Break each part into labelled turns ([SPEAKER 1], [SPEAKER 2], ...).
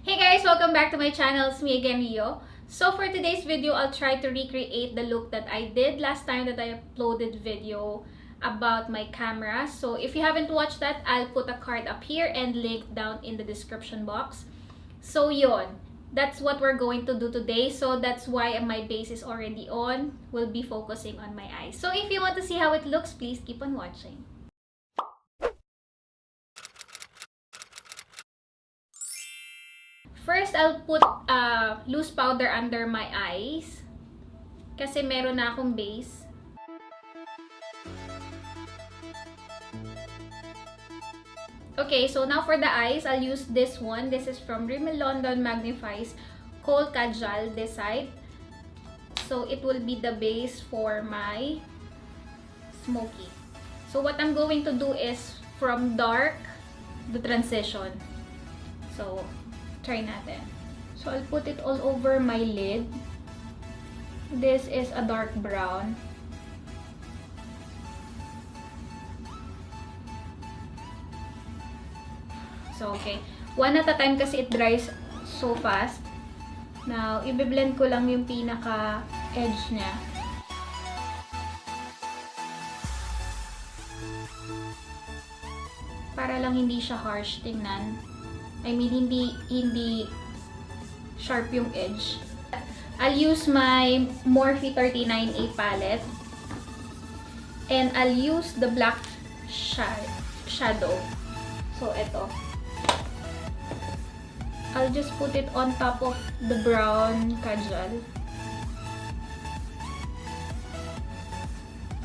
[SPEAKER 1] Hey guys! Welcome back to my channel. It's me again, Rio. So for today's video, I'll try to recreate the look that I did last time that I uploaded video about my camera. So if you haven't watched that, I'll put a card up here and link down in the description box. So yon, that's what we're going to do today. So that's why my base is already on. We'll be focusing on my eyes. So if you want to see how it looks, please keep on watching. First, I'll put loose powder under my eyes kasi meron na akong base. Okay, so now for the eyes, I'll use this one. This is from Rimmel London Magnifies Kohl Kajal this side. So it will be the base for my smoky. So what I'm going to do is from dark to transition. So try natin. So I'll put it all over my lid. This is a dark brown. So okay, one at a time kasi it dries so fast. Now, i-blend ko lang yung pinaka edge niya. Para lang hindi siya harsh tingnan. I mean, hindi sharp yung edge. I'll use my Morphe 39A palette. And I'll use the black shadow. So, eto. I'll just put it on top of the brown kajal.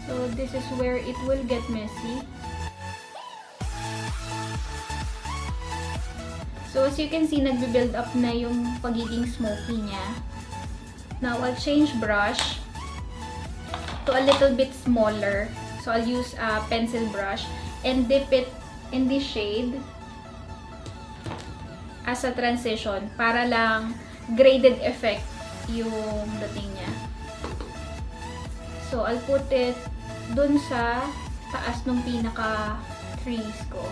[SPEAKER 1] So, this is where it will get messy. So, as you can see, nagbe-build up na yung pagiging smoky niya. Now, I'll change brush to a little bit smaller. So, I'll use a pencil brush and dip it in this shade as a transition para lang graded effect yung dating niya. So, I'll put it dun sa taas ng pinaka-crease ko.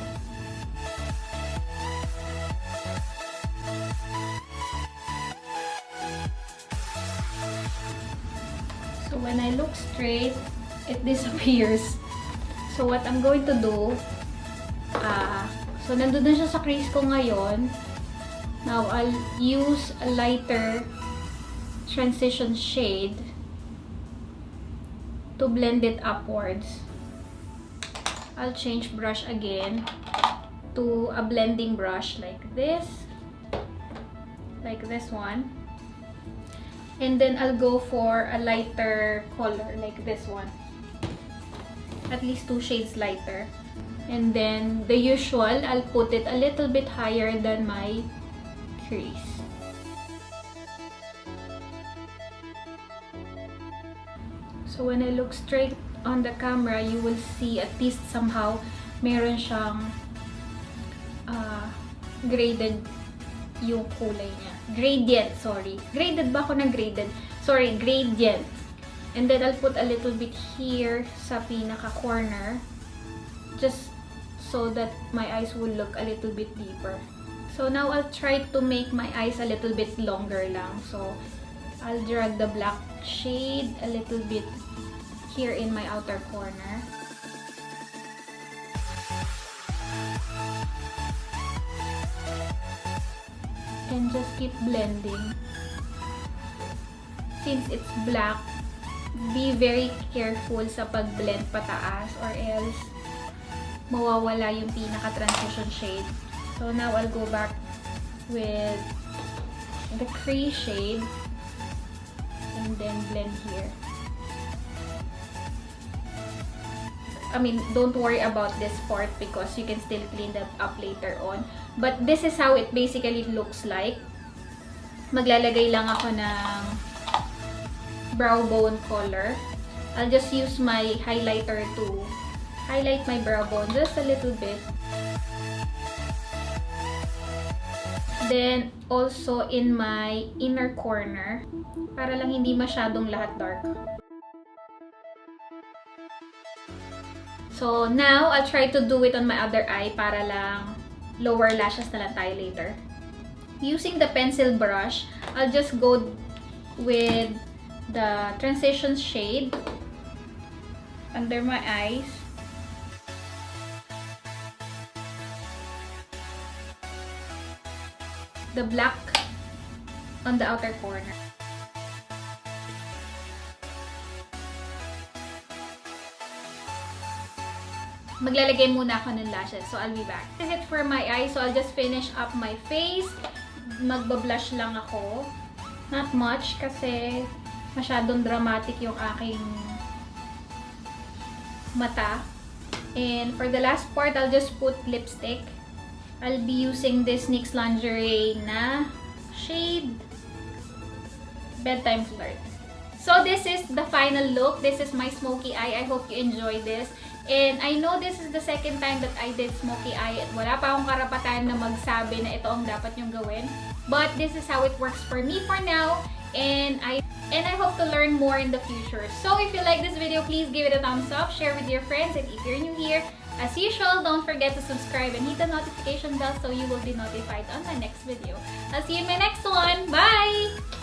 [SPEAKER 1] So, when I look straight, it disappears. So, what I'm going to do, so, nandun na siya sa crease ko ngayon. Now, I'll use a lighter transition shade to blend it upwards. I'll change brush again to a blending brush like this one. And then I'll go for a lighter color like this one. At least 2 shades lighter. And then the usual, I'll put it a little bit higher than my crease. So when I look straight on the camera, you will see at least somehow meron siyang graded yung kulay niya. Gradient, sorry. Graded ba ako na graded? Sorry, gradient. And then I'll put a little bit here sa pinaka-corner. Just so that my eyes will look a little bit deeper. So now I'll try to make my eyes a little bit longer lang. So I'll drag the black shade a little bit here in my outer corner. And just keep blending. Since it's black, be very careful sa pag-blend pataas or else mawawala yung pinaka-transition shade. So now I'll go back with the crease shade and then blend here. I mean, don't worry about this part because you can still clean that up later on. But this is how it basically looks like. Maglalagay lang ako ng brow bone color. I'll just use my highlighter to highlight my brow bone just a little bit. Then, also in my inner corner, para lang hindi masyadong lahat dark. So, now, I'll try to do it on my other eye para lang lower lashes na lang tayo later. Using the pencil brush, I'll just go with the transition shade under my eyes. The black on the outer corner. Maglalagay muna ako ng lashes. So, I'll be back. This is it for my eyes. So, I'll just finish up my face. Magbablush lang ako. Not much kasi masyadong dramatic yung aking mata. And for the last part, I'll just put lipstick. I'll be using this NYX Lingerie na shade Bedtime Flirt. So, this is the final look. This is my smoky eye. I hope you enjoy this. And I know this is the second time that I did smoky eye at wala pa akong karapatan na magsabi na ito ang dapat nyong gawin. But this is how it works for me for now. And I hope to learn more in the future. So if you like this video, please give it a thumbs up, share with your friends, and if you're new here, as usual, don't forget to subscribe and hit the notification bell so you will be notified on my next video. I'll see you in my next one. Bye!